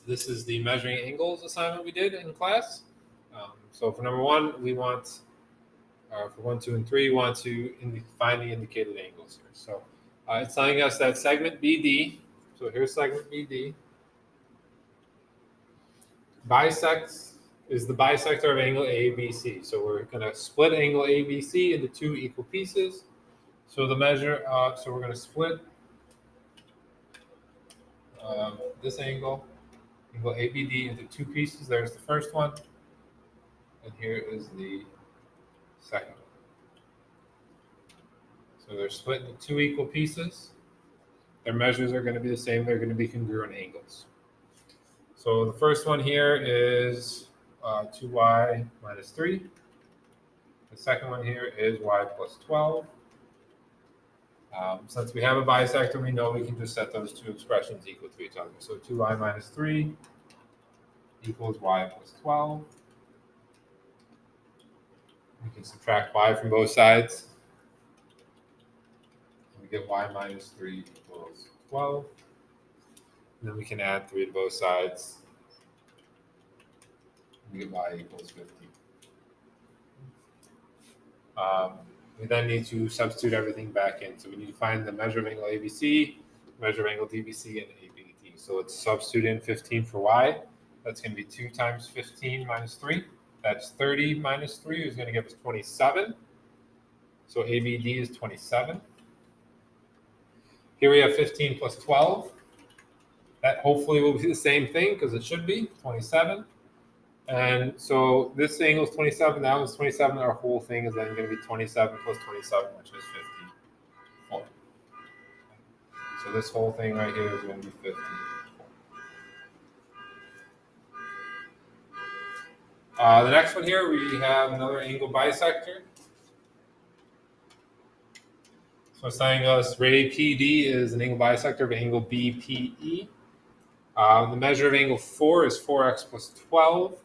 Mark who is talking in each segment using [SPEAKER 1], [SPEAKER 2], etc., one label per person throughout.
[SPEAKER 1] this is the measuring angles assignment we did in class. So for number one, we want, for 1, 2, and 3, we want to find the indicated angles here. So it's telling us that segment BD, so here's segment BD, is the bisector of angle ABC. So we're going to split angle ABC into two equal pieces. So the measure, so we're going to split this angle ABD, into two pieces. There's the first one, and here is the second one. So they're split into two equal pieces. Their measures are going to be the same. They're going to be congruent angles. So the first one here is 2y minus 3. The second one here is y plus 12. Since we have a bisector, we know we can just set those two expressions equal to each other. So 2y minus 3 equals y plus 12. We can subtract y from both sides. We get y minus 3 equals 12. And then we can add 3 to both sides. We get y equals 15. We then need to substitute everything back in. So we need to find the measure of angle ABC, measure of angle DBC, and ABD. So let's substitute in 15 for y. That's going to be 2 times 15 minus 3. That's 30 minus 3 is going to give us 27. So ABD is 27. Here we have 15 plus 12. That hopefully will be the same thing because it should be 27. And so this angle is 27, that one's 27. Our whole thing is then going to be 27 plus 27, which is 54. So this whole thing right here is going to be 54. The next one here, we have another angle bisector. So it's telling us ray PD is an angle bisector of angle BPE. The measure of angle 4 is 4x plus 12.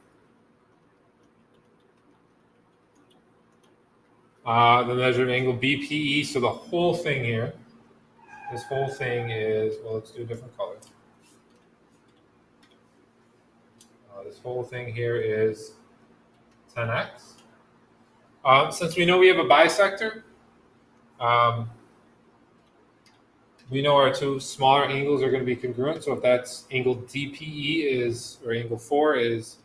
[SPEAKER 1] The measure of angle BPE, so the whole thing here, this whole thing is, well, let's do a different color. This whole thing here is 10x. Since we know we have a bisector, we know our two smaller angles are going to be congruent. So if that's angle DPE is, or angle 4 is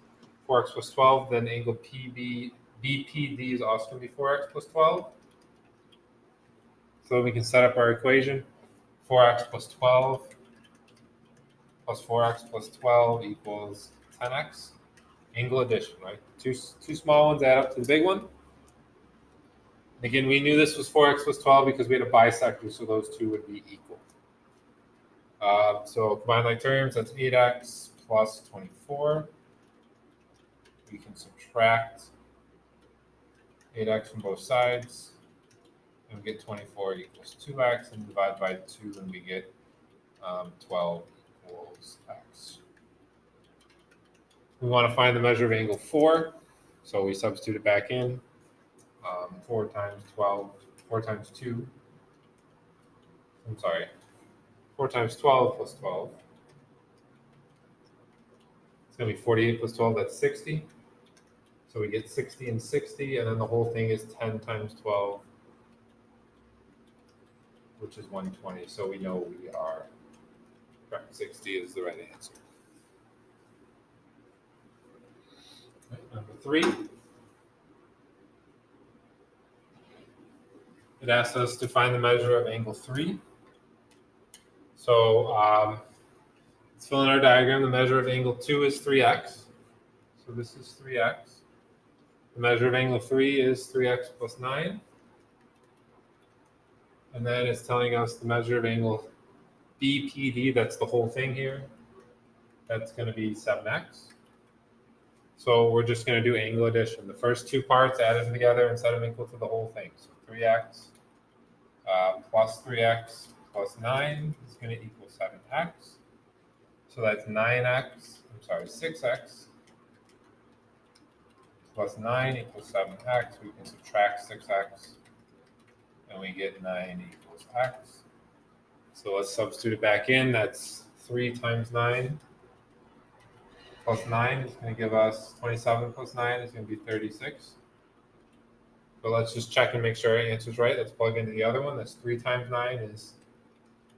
[SPEAKER 1] 4x plus 12, then angle BPD is also going to be 4x plus 12. So we can set up our equation. 4x plus 12 plus 4x plus 12 equals 10x. Angle addition, right? Two small ones add up to the big one. Again, we knew this was 4x plus 12 because we had a bisector, so those two would be equal. So combine like terms, that's 8x plus 24. We can subtract 8x from both sides, and we get 24 equals 2x, and divide by 2, and we get 12 equals x. We want to find the measure of angle 4, so we substitute it back in. 4 times 12, 4 times 2. I'm sorry, 4 times 12 plus 12. It's going to be 48 plus 12, that's 60. So we get 60 and 60, and then the whole thing is 10 times 12, which is 120. So we know we are correct. 60 is the right answer. Right, number 3. It asks us to find the measure of angle 3. So let's fill in our diagram. The measure of angle 2 is 3x. So this is 3x. The measure of angle 3 is 3x plus 9. And then it's telling us the measure of angle BPD, that's the whole thing here. That's going to be 7x. So we're just going to do angle addition. The first two parts added together and set them equal to the whole thing. So 3x plus 3x plus 9 is going to equal 7x. So that's 6x plus 9 equals 7x. We can subtract 6x, and we get 9 equals x. So let's substitute it back in. That's 3 times 9 plus 9 is going to give us 27 plus 9 is going to be 36. But let's just check and make sure our answer is right. Let's plug into the other one. That's 3 times 9 is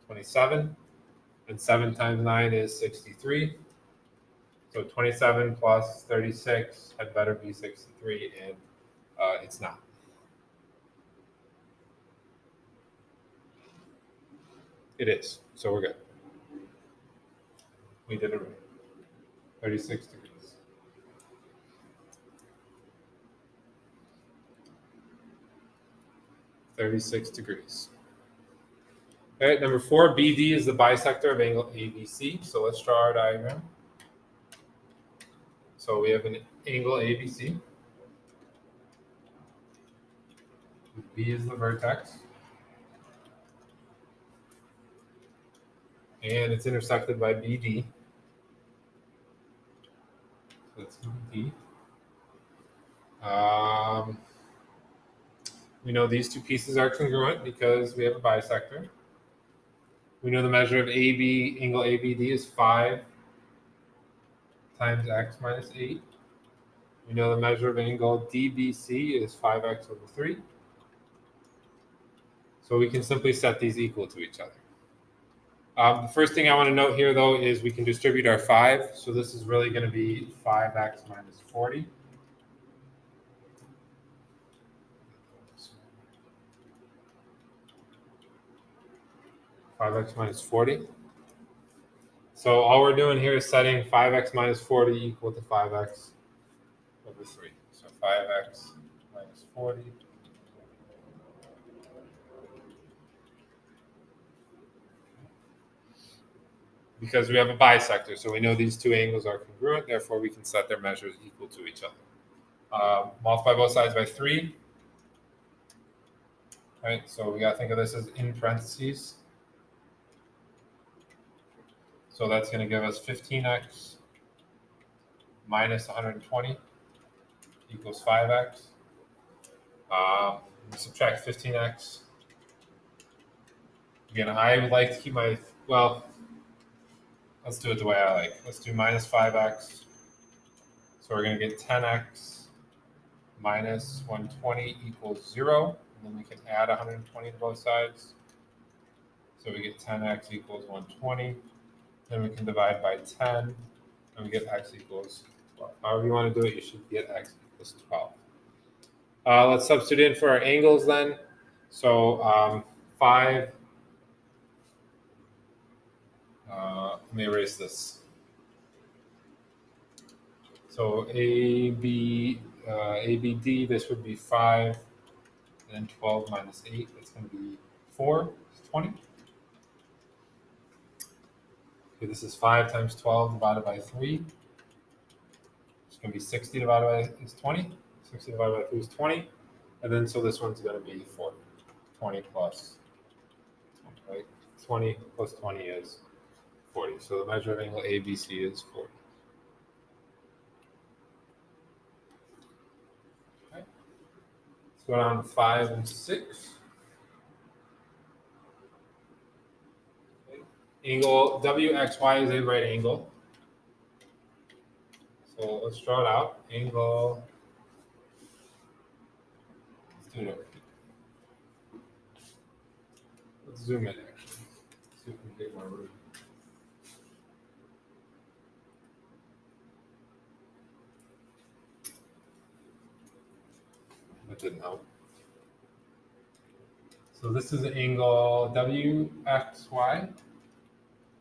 [SPEAKER 1] 27. And 7 times 9 is 63. So 27 plus 36 had better be 63, and it's not. It is. So we're good. We did it right. 36 degrees. 36 degrees. All right, number 4, BD is the bisector of angle ABC. So let's draw our diagram. So we have an angle ABC. B is the vertex. And it's intersected by BD. So that's BD. We know these two pieces are congruent because we have a bisector. We know the measure of AB, angle ABD is 5 times x minus 8. We know the measure of angle DBC is 5x over 3. So we can simply set these equal to each other. The first thing I want to note here, though, is we can distribute our 5. So this is really going to be 5x minus 40. $5x minus 40. So all we're doing here is setting 5x minus 40 equal to 5x over 3. So 5x minus 40. Because we have a bisector, so we know these two angles are congruent, therefore we can set their measures equal to each other. Multiply both sides by 3. Right, so we got to think of this as in parentheses. So that's going to give us 15x minus 120 equals 5x. Subtract 15x. Again, I would like to keep my, well, let's do it the way I like. Let's do minus 5x. So we're going to get 10x minus 120 equals 0. And then we can add 120 to both sides. So we get 10x equals 120. Then we can divide by 10. And we get x equals 12. However you want to do it, you should get x equals 12. Let's substitute in for our angles then. So 5. Let me erase this. So ABD, this would be 5, and then 12 minus 8, that's going to be 4, it's 20. Okay, this is 5 times 12 divided by 3. It's going to be 60 divided by is 20. 60 divided by 3 is 20. And then so this one's going to be 40. 20 plus 20, right? 20 plus 20 is 40. So the measure of angle ABC is 40. Okay. Let's go down to 5 and 6. Okay. Angle WXY is a right angle. So let's draw it out. Angle. Let's do it over here. Let's zoom in actually. See if we can get more room. That didn't help. So this is the angle WXY.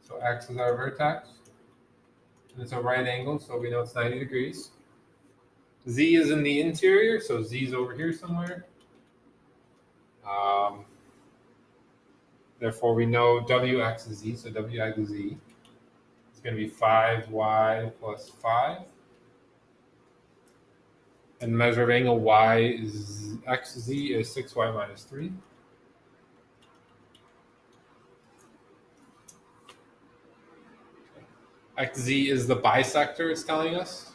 [SPEAKER 1] So X is our vertex. And it's a right angle, so we know it's 90 degrees. Z is in the interior, so Z is over here somewhere. Therefore, we know WX is Z, so WX is Z. It's going to be 5y plus 5. And the measure of angle y is XZ is 6y minus 3. XZ is the bisector, it's telling us,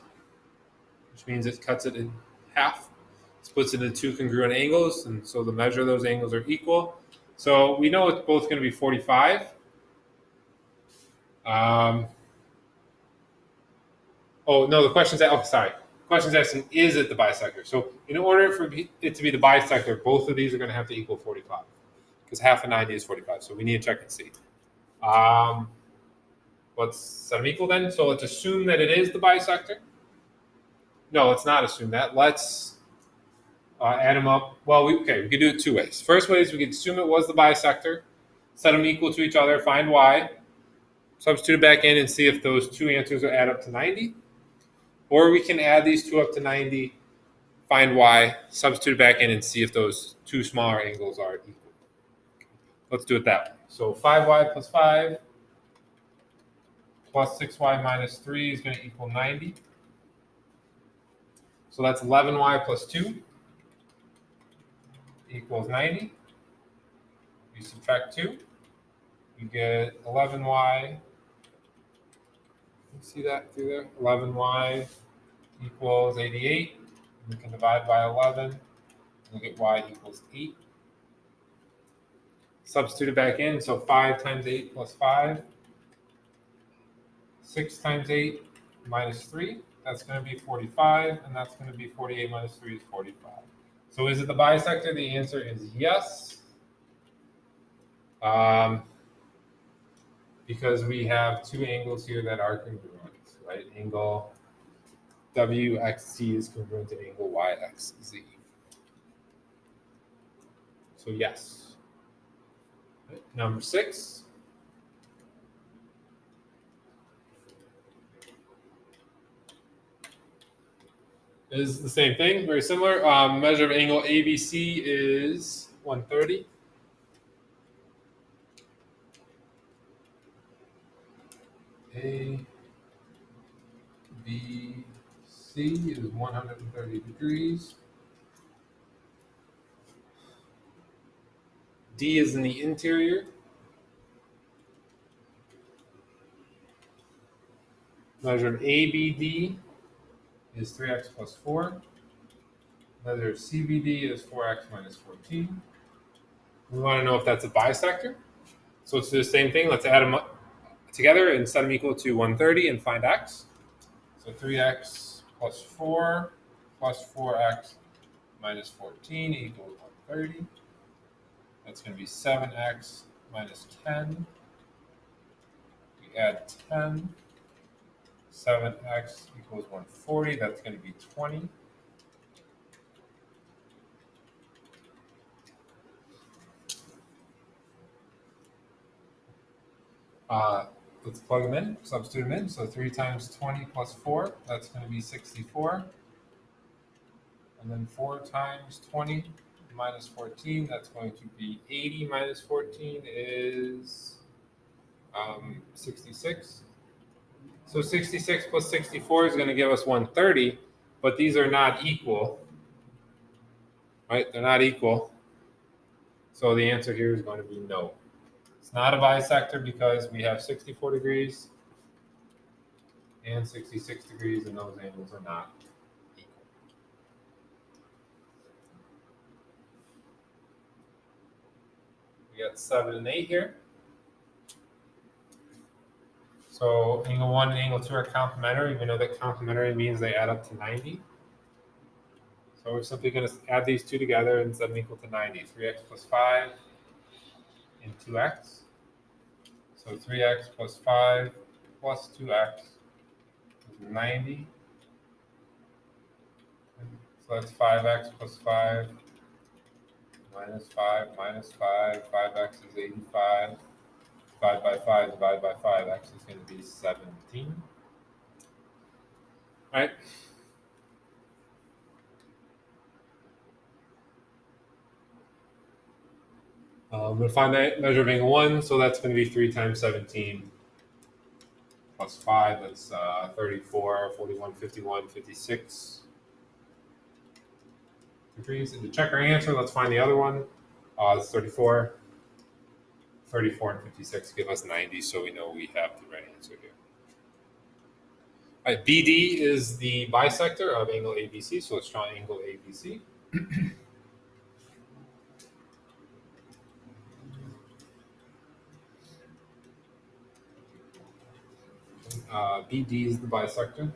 [SPEAKER 1] which means it cuts it in half, splits it into two congruent angles, and so the measure of those angles are equal. So we know it's both going to be 45. Oh no, the question's question's asking, is it the bisector? So in order for it to be the bisector, both of these are going to have to equal 45 because half of 90 is 45. So we need to check and see. Let's set them equal then. So let's assume that it is the bisector. No, let's not assume that. Let's add them up. Well, we could do it two ways. First way is we could assume it was the bisector, set them equal to each other, find y, substitute it back in, and see if those two answers will add up to 90. Or we can add these two up to 90, find y, substitute it back in, and see if those two smaller angles are equal. Let's do it that way. So 5y plus 5 plus 6y minus 3 is going to equal 90. So that's 11y plus 2 equals 90. You subtract 2, you get 11y. You see that through there? 11y equals 88. We can divide by 11. We'll get y equals 8. Substitute it back in. So 5 times 8 plus 5. 6 times 8 minus 3. That's going to be 45. And that's going to be 48 minus 3 is 45. So is it the bisector? The answer is yes. Because we have two angles here that are congruent, right? Angle WXZ is congruent to angle YXZ. So yes. Number 6. Is the same thing, very similar. Measure of angle ABC is 130. A, B, C is 130 degrees. D is in the interior. Measure of ABD is 3x plus 4. Measure of CBD is 4x minus 14. We want to know if that's a bisector. So let's do the same thing. Let's add them up together and set them equal to 130 and find x. So 3x plus 4 plus 4x minus 14 equals 130. That's going to be 7x minus 10. We add 10. 7x equals 140. That's going to be 20. Let's plug them in, substitute them in. So 3 times 20 plus 4, that's going to be 64. And then 4 times 20 minus 14, that's going to be 80 minus 14 is 66. So 66 plus 64 is going to give us 130, but these are not equal, right? They're not equal. So the answer here is going to be no. It's not a bisector because we have 64 degrees and 66 degrees, and those angles are not equal. We got 7 and 8 here. So angle 1 and angle 2 are complementary. We know that complementary means they add up to 90. So we're simply going to add these two together and set them equal to 90. 3x plus 5 and 2x. So 3x plus 5 plus 2x is 90. So that's 5x plus 5 minus 5 minus 5. 5x is 85. Divide by 5, divide by 5. X is going to be 17. All right. I'm going to find that measure of angle 1, so that's going to be 3 times 17 plus 5. That's 34, 41, 51, 56 degrees. And to check our answer, let's find the other one. It's 34. 34 and 56 give us 90, so we know we have the right answer here. All right, BD is the bisector of angle ABC, so let's draw angle ABC. BD is the bisector.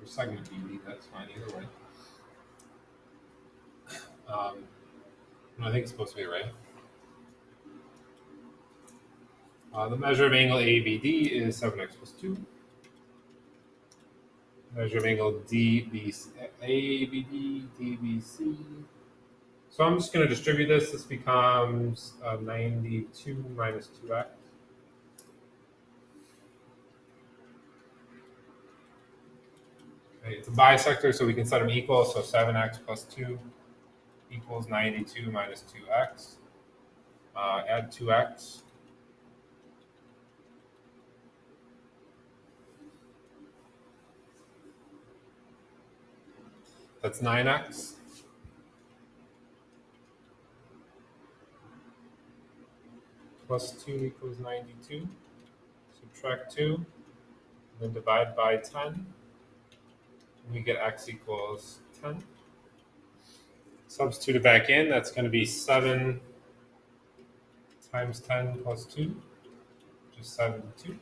[SPEAKER 1] or segment BD, that's fine either way. No, I think it's supposed to be right. The measure of angle ABD is 7x plus 2. Measure of angle ABD, DBC. So I'm just going to distribute this. This becomes 92 minus 2x. Okay, it's a bisector, so we can set them equal. So 7x plus 2 equals 92 minus 2x. Add 2x. That's 9x. Plus 2 equals 92. Subtract 2. Then divide by 10. We get x equals 10. Substitute it back in. That's going to be 7 times 10 plus 2, which is 72.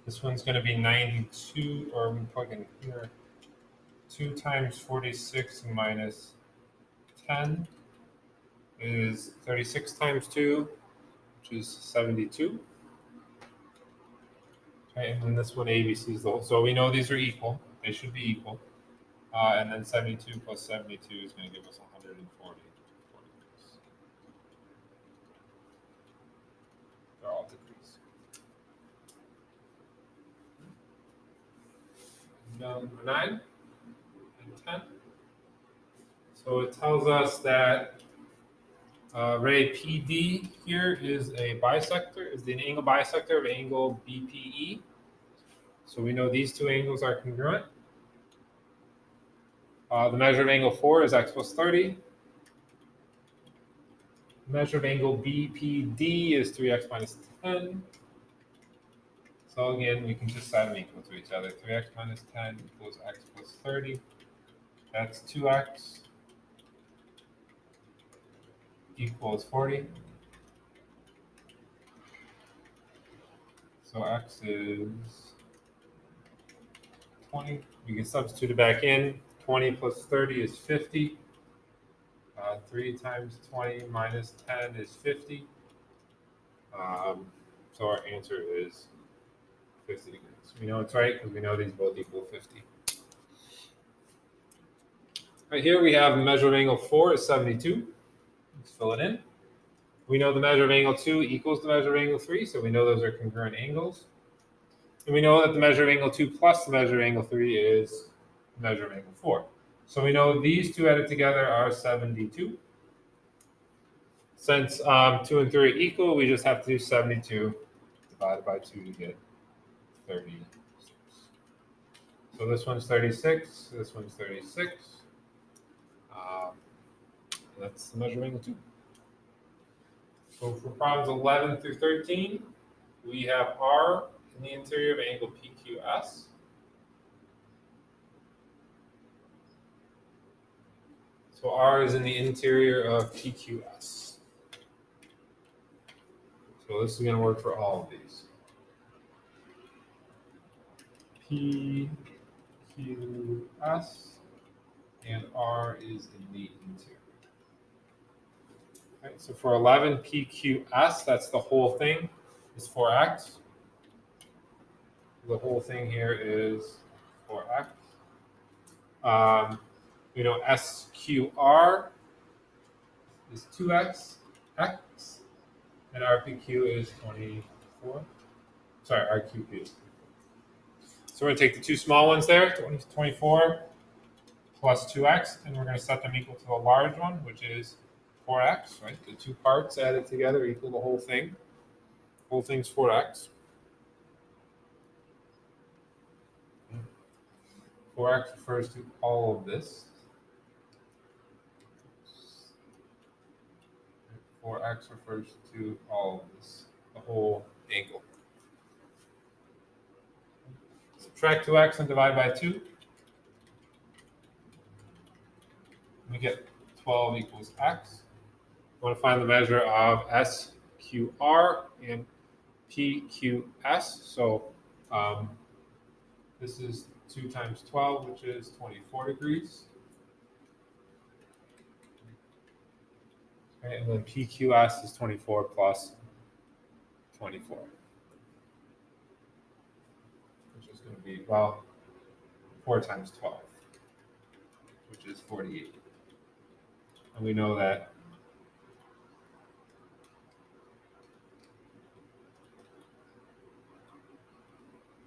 [SPEAKER 1] This one's going to be 92, or we plug in here. 2 times 46 minus 10 is 36 times 2, which is 72. Okay, and then this one, ABC is the whole. So we know these are equal. They should be equal. And then 72 plus 72 is going to give us 140. They're all degrees. Number 9 and 10. So it tells us that ray PD here is a bisector, is the angle bisector of angle BPE. So we know these two angles are congruent. The measure of angle 4 is x plus 30. The measure of angle BPD is 3x minus 10. So again, we can just set them equal to each other. 3x minus 10 equals x plus 30. That's 2x equals 40. So x is 20. We can substitute it back in. 20 plus 30 is 50. 3 times 20 minus 10 is 50. So our answer is 50 degrees. We know it's right because we know these both equal 50. Right here we have the measure of angle 4 is 72. Let's fill it in. We know the measure of angle 2 equals the measure of angle 3, so we know those are congruent angles. And we know that the measure of angle 2 plus the measure of angle 3 is the measure of angle 4. So we know these two added together are 72. Since 2 and 3 are equal, we just have to do 72 divided by 2 to get 36. So this one's 36, this one's 36. That's the measure of angle 2. So for problems 11 through 13, we have R in the interior of angle PQS. So R is in the interior of PQS. So this is going to work for all of these. PQS and R is in the interior. Okay, so for 11 PQS, that's the whole thing, is 4x. The whole thing here is 4x. We know SQR is 2x, x, and RPQ is 24. Sorry, RQP is 24. So we're going to take the two small ones there, 24 plus 2x, and we're going to set them equal to the large one, which is 4x, right? The two parts added together equal the whole thing. The whole thing's 4x. 4x refers to all of this. 4x refers to all of this, the whole angle. Subtract 2x and divide by 2. We get 12 equals x. We want to find the measure of SQR and PQS. So this is 2 times 12, which is 24 degrees. Okay, and then PQS is 24 plus 24, which is going to be, well, 4 times 12, which is 48. And we know that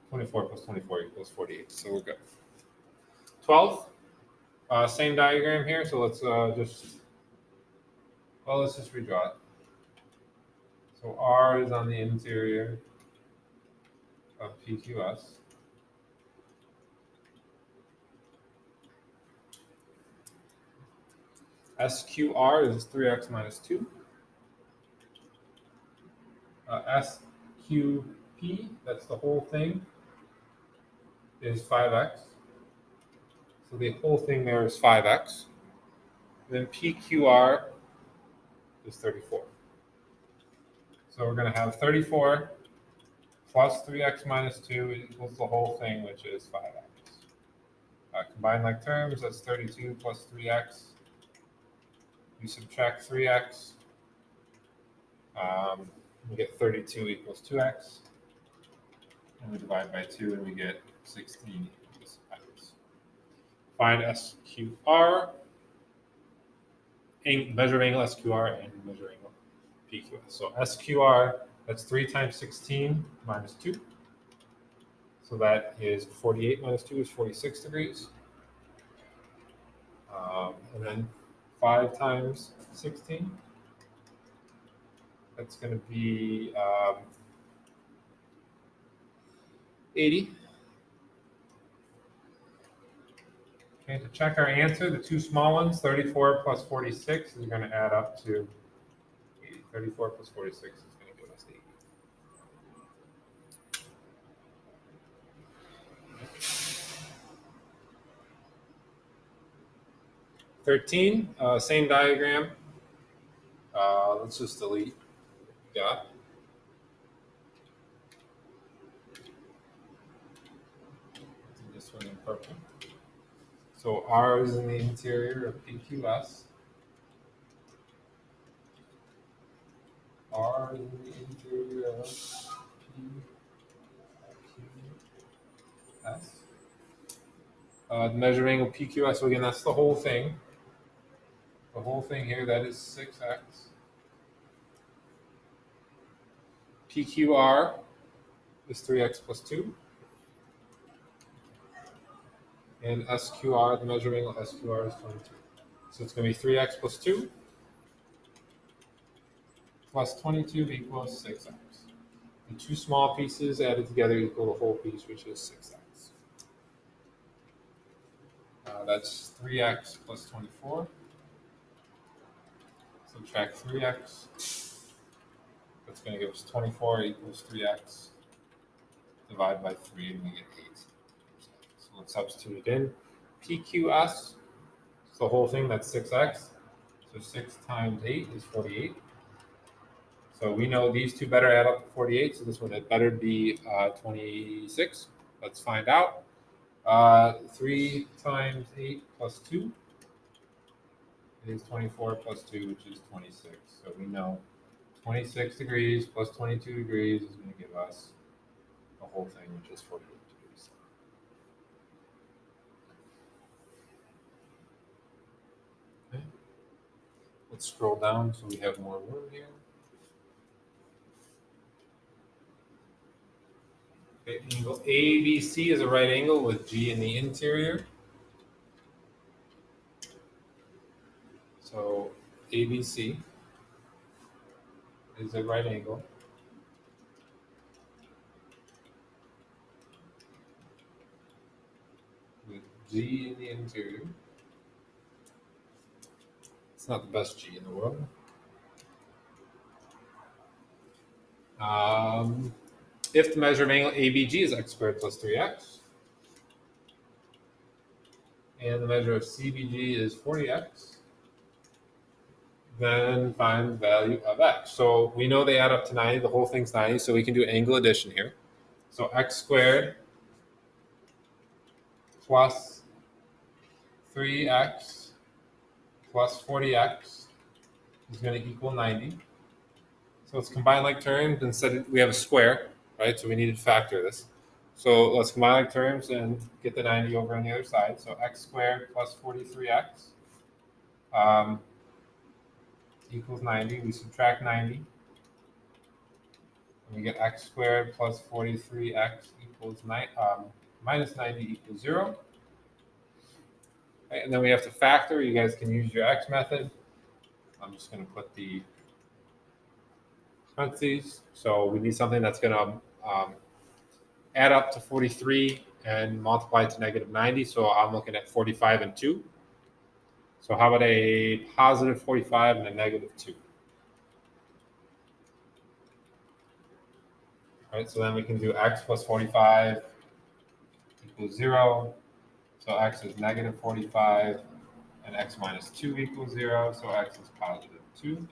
[SPEAKER 1] (24 plus 24 equals 48). So we're good. 12, same diagram here. So let's let's just redraw it. So R is on the interior of PQS. SQR is 3x minus 2. SQP, that's the whole thing, is 5x. So the whole thing there is 5x. Then PQR is 34. So we're going to have 34 plus 3x minus 2 equals the whole thing, which is 5x. Combine like terms, that's 32 plus 3x. You subtract 3x. We get 32 equals 2x. And we divide by 2 and we get 16 equals x. Find SQR, measure of angle SQR, and measure angle PQS. So SQR, that's 3 times 16 minus 2. So that is 48 minus 2 is 46 degrees. And then 5 times 16, that's going to be 80. Okay, to check our answer, the two small ones, 34 plus 46, is going to add up to 80. 34 plus 46 is going to give us 80. 13, same diagram. Let's just delete what we got. This one in purple. So R is in the interior of PQS. R is in the interior of PQS. The measure angle PQS, so again, that's the whole thing. The whole thing here, that is 6x. PQR is 3x plus 2. And SQR, the measure angle SQR is 22. So it's going to be 3x plus 2 plus 22 equals 6x. The two small pieces added together equal the whole piece, which is 6x. That's 3x plus 24. Subtract 3x. That's going to give us 24 equals 3x. Divide by 3 and we get 8. So let's substitute it in. PQS, it's the whole thing, that's 6x. So 6 times 8 is 48. So we know these two better add up to 48, so this one had better be 26. Let's find out. 3 times 8 plus 2 is 24 plus 2, which is 26. So we know 26 degrees plus 22 degrees is going to give us the whole thing, which is 48 degrees. Okay. Let's scroll down so we have more room here. Okay, angle ABC is a right angle with G in the interior. So ABC is a right angle with G in the interior. It's not the best G in the world. If the measure of angle ABG is x squared plus 3x, and the measure of CBG is 40x, then find the value of x. So we know they add up to 90, the whole thing's 90, so we can do angle addition here. So x squared plus 3x plus 40x is going to equal 90. So let's combine like terms. Instead, we have a square, right? So we need to factor this. So let's combine like terms and get the 90 over on the other side. So x squared plus 43x equals 90. We subtract 90. And we get x squared plus 43x equals minus 90 equals 0. Right, and then we have to factor. You guys can use your x method. I'm just going to put the parentheses. So we need something that's going to add up to 43 and multiply it to negative 90. So I'm looking at 45 and 2. So how about a positive 45 and a negative 2? All right, so then we can do x plus 45 equals 0. So x is negative 45 and x minus 2 equals 0. So x is positive 2.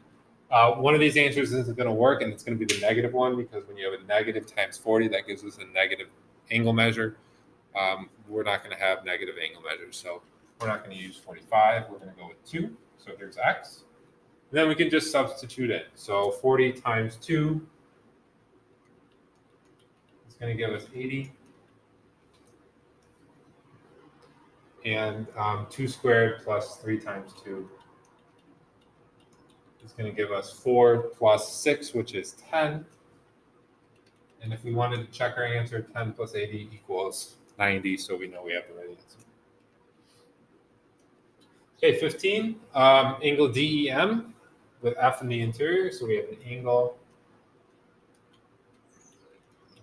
[SPEAKER 1] One of these answers isn't going to work, and it's going to be the negative one, because when you have a negative times 40, that gives us a negative angle measure. We're not going to have negative angle measures, so we're not going to use 45. We're going to go with 2. So here's x. And then we can just substitute in. So 40 times 2 is going to give us 80. And 2 squared plus 3 times 2 is going to give us 4 plus 6, which is 10. And if we wanted to check our answer, 10 plus 80 equals 90, so we know we have the right answer. Okay, 15, angle DEM with F in the interior. So we have an angle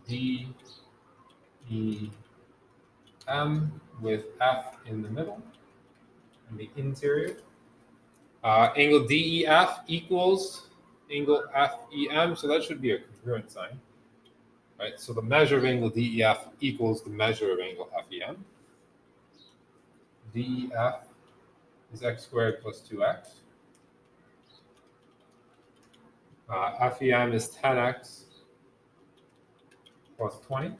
[SPEAKER 1] DEM with F in the middle in the interior. Angle DEF equals angle FEM, so that should be a congruent sign. Right, so the measure of angle DEF equals the measure of angle FEM. DEF is x squared plus 2x. FEM is 10x plus 20.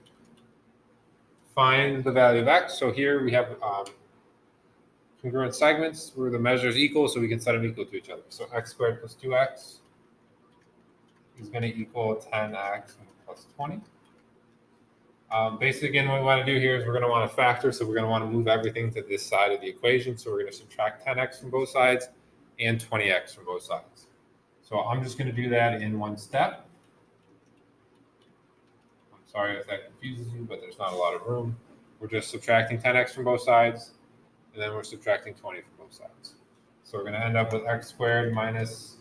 [SPEAKER 1] Find the value of x. So here we have congruent segments where the measure is equal, so we can set them equal to each other. So x squared plus 2x is going to equal 10x plus 20. Basically, again, what we want to do here is we're going to want to factor, so we're going to want to move everything to this side of the equation. So we're going to subtract 10x from both sides and 20x from both sides. So I'm just going to do that in one step. I'm sorry if that confuses you, but there's not a lot of room. We're just subtracting 10x from both sides, and then we're subtracting 20 from both sides. So we're going to end up with x squared minus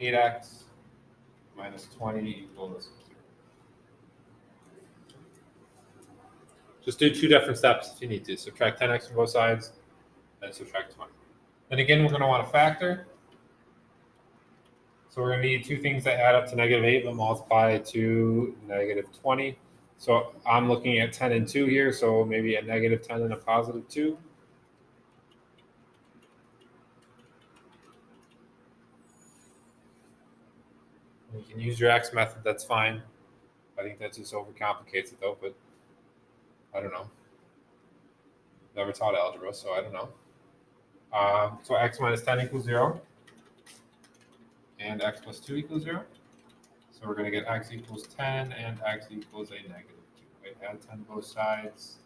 [SPEAKER 1] 8x minus 20 equals 0. Just do two different steps if you need to. Subtract 10x from both sides, then subtract 20. Then again, we're going to want to factor. So we're going to need two things that add up to negative 8 but multiply to negative 20. So I'm looking at 10 and 2 here, so maybe a negative 10 and a positive 2. You can use your x method, that's fine. I think that just overcomplicates it though, but I don't know. Never taught algebra, so I don't know. So x minus 10 equals 0. And x plus 2 equals 0. So we're going to get x equals 10 and x equals a negative 2. Right? Add 10 to both sides.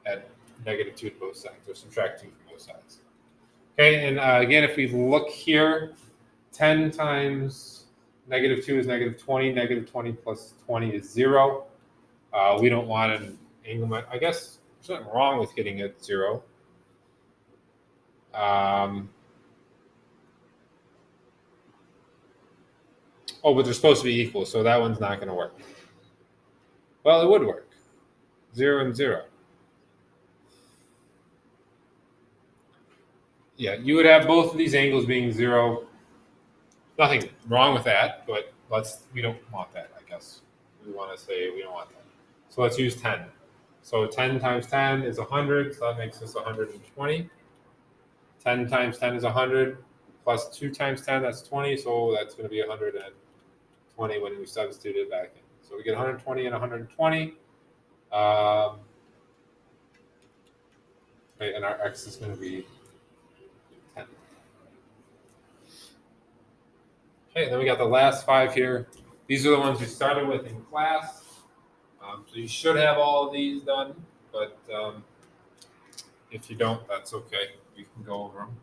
[SPEAKER 1] Add negative 2 to both sides, or subtract 2 from both sides. Okay, and again, if we look here, 10 times negative 2 is negative 20. Negative 20 plus 20 is 0. We don't want an angle. I guess there's nothing wrong with getting it 0. Oh, but they're supposed to be equal, so that one's not going to work. Well, it would work. 0 and 0. Yeah, you would have both of these angles being 0. Nothing wrong with that, but we don't want that, I guess. We want to say we don't want that. So let's use 10. So 10 times 10 is 100, so that makes us 120. 10 times 10 is 100, plus 2 times 10, that's 20, so that's going to be 120 when we substitute it back in. So we get 120 and 120. Right, and our x is going to be 10. Okay, then we got the last 5 here. These are the ones we started with in class. So you should have all of these done, but if you don't, that's okay. We can go over them.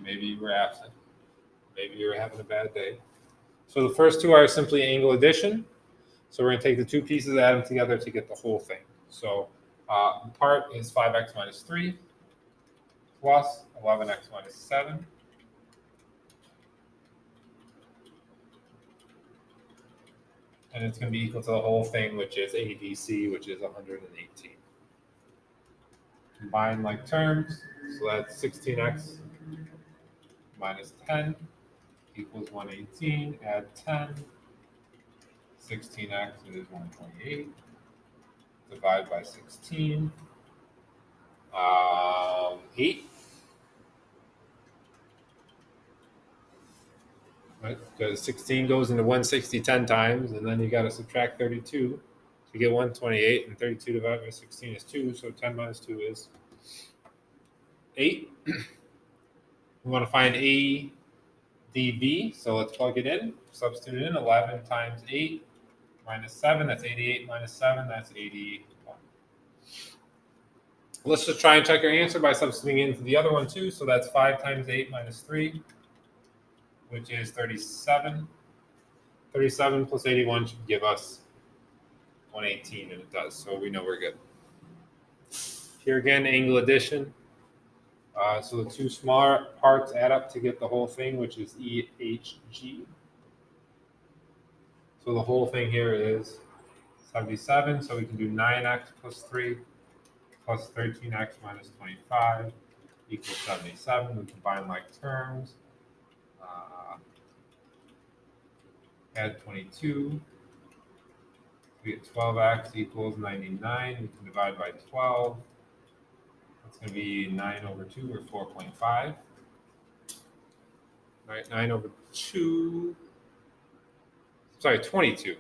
[SPEAKER 1] Maybe you were absent. Maybe you were having a bad day. So the first 2 are simply angle addition. So we're going to take the 2 pieces, add them together to get the whole thing. So part is 5x minus 3 plus 11x minus 7. And it's going to be equal to the whole thing, which is ADC, which is 118. Combine like terms, so that's 16x minus 10 equals 118. Add 10. 16x is 128. Divide by 16. 8. Right? Because 16 goes into 160 10 times, and then you got to subtract 32 to get 128, and 32 divided by 16 is 2, so 10 minus 2 is 8. We want to find ADB, so let's plug it in. Substitute it in. 11 times 8 minus 7, that's 88 minus 7, that's 81. Let's just try and check our answer by substituting into the other one too. So that's 5 times 8 minus 3, which is 37. 37 plus 81 should give us 118, and it does, so we know we're good. Here again, angle addition. So the 2 smaller parts add up to get the whole thing, which is EHG. So the whole thing here is 77, so we can do 9x plus 3 plus 13x minus 25 equals 77. We combine like terms. Add 22. We get 12x equals 99. We can divide by 12. That's going to be 9 over 2, or 4.5. Right, 9 over 2. Sorry, 22.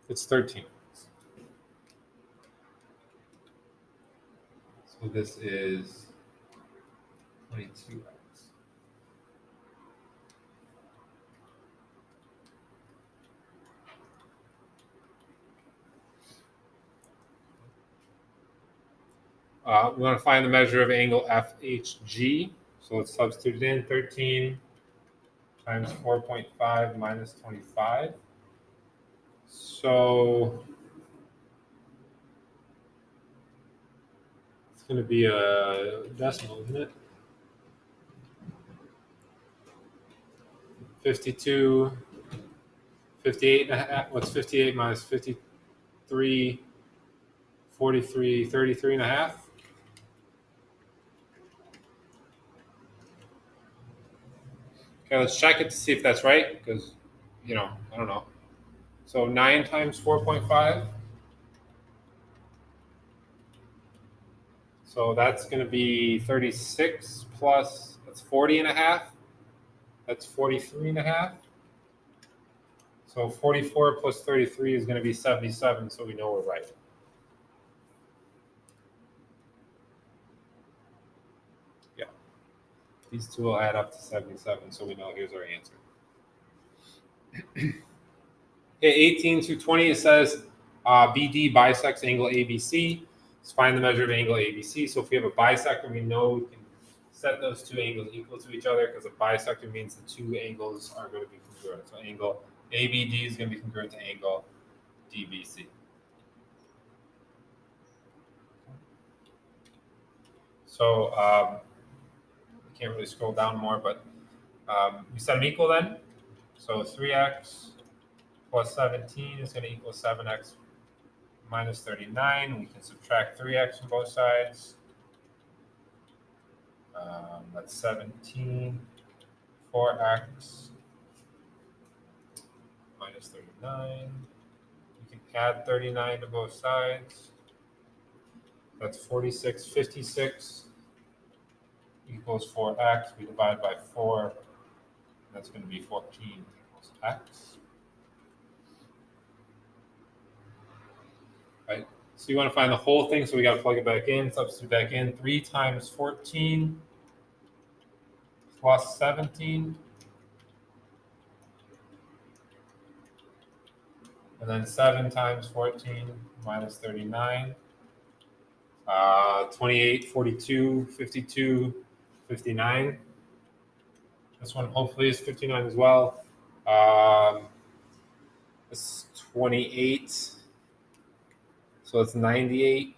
[SPEAKER 1] It's 13. So this is 22x. We want to find the measure of angle FHG. So let's substitute it in. 13 times 4.5 minus 25. So it's going to be a decimal, isn't it? 52, 58 and a half. What's 58 minus 53? 43, 33 and a half. Okay, let's check it to see if that's right, because, I don't know. So 9 times 4.5. So that's going to be 36 plus, that's 40 and a half. That's 43 and a half. So 44 plus 33 is going to be 77, so we know we're right. Yeah. These 2 will add up to 77, so we know here's our answer. Okay, 18 through 20, it says BD bisects angle ABC. Let's find the measure of angle ABC. So if we have a bisector, we know we can set those 2 angles equal to each other, because a bisector means the 2 angles are going to be congruent. So angle ABD is going to be congruent to angle DBC. So we can't really scroll down more, but we set them equal then. So 3x plus 17 is going to equal 7x minus 39. We can subtract 3x from both sides. That's 17. 4x minus 39. We can add 39 to both sides. That's 4656 equals 4x. We divide by 4. That's going to be 14 equals x. Right? So you want to find the whole thing, so we got to plug it back in, substitute back in. 3 times 14 plus 17. And then 7 times 14 minus 39. 28, 42, 52, 59. This one hopefully is 59 as well. It's 28. So it's 98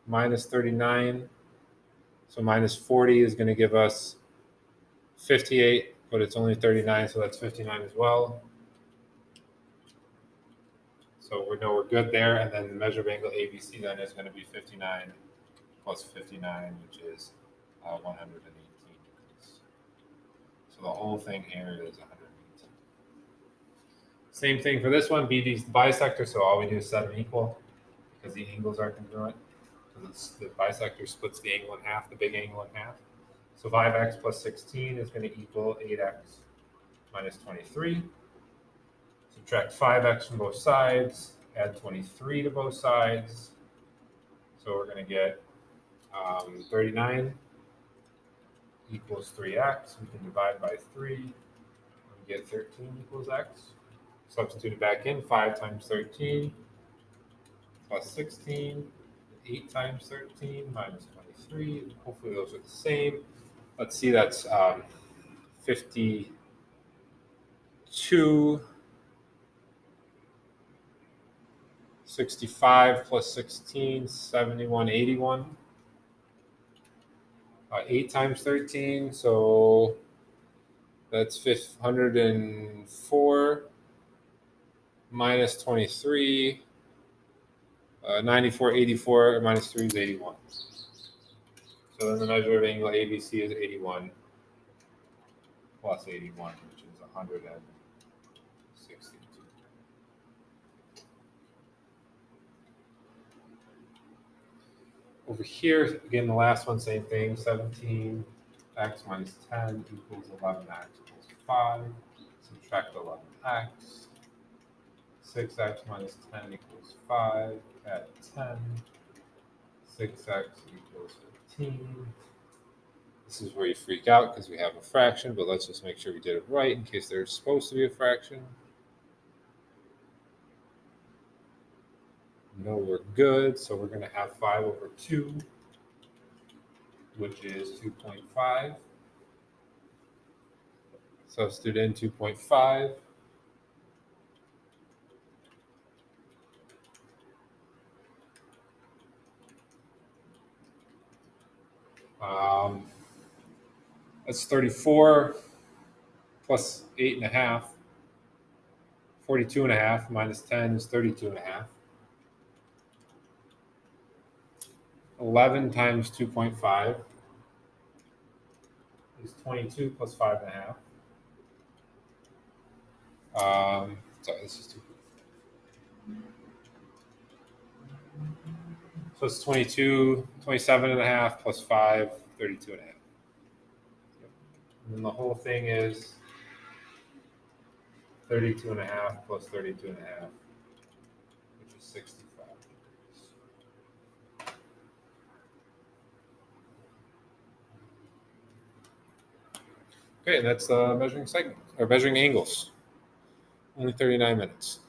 [SPEAKER 1] minus 39. So minus 40 is going to give us 58, but it's only 39, so that's 59 as well. So we know we're good there. And then the measure of angle ABC then is going to be 59 plus 59, which is 118 degrees. So the whole thing here is 118. Same thing for this one. BD is the bisector, so all we do is set them equal because the angles are congruent. Because the bisector splits the angle in half, the big angle in half. So 5x plus 16 is going to equal 8x minus 23. Subtract 5x from both sides, add 23 to both sides. So we're going to get 39 equals 3x. We can divide by 3 and get 13 equals x. Substitute it back in. 5 times 13 plus 16. 8 times 13 minus 23. Hopefully those are the same. Let's see, that's 52. 65 plus 16, 71, 81. 8 times 13, so that's 104 minus 23. 94, 84 minus 3 is 81. So then the measure of angle ABC is 81 plus 81, which is 162. Over here, again, the last one, same thing. 17x minus 10 equals 11x equals 5. Subtract 11x. 6x minus 10 equals 5. Add 10. 6x equals 15. This is where you freak out because we have a fraction, but let's just make sure we did it right in case there's supposed to be a fraction. No, we're good. So we're going to have 5 over 2, which is 2.5. Substitute in 2.5. That's 34 plus 8.5. 42.5 minus 10 is 32.5. 11 times 2.5 is 22 plus 5.5. Sorry, this is 2. So it's 22, 27.5 plus 5, 32.5. And then the whole thing is 32.5 plus 32.5, which is 65. Okay, and that's measuring segments or measuring angles. Only 39 minutes.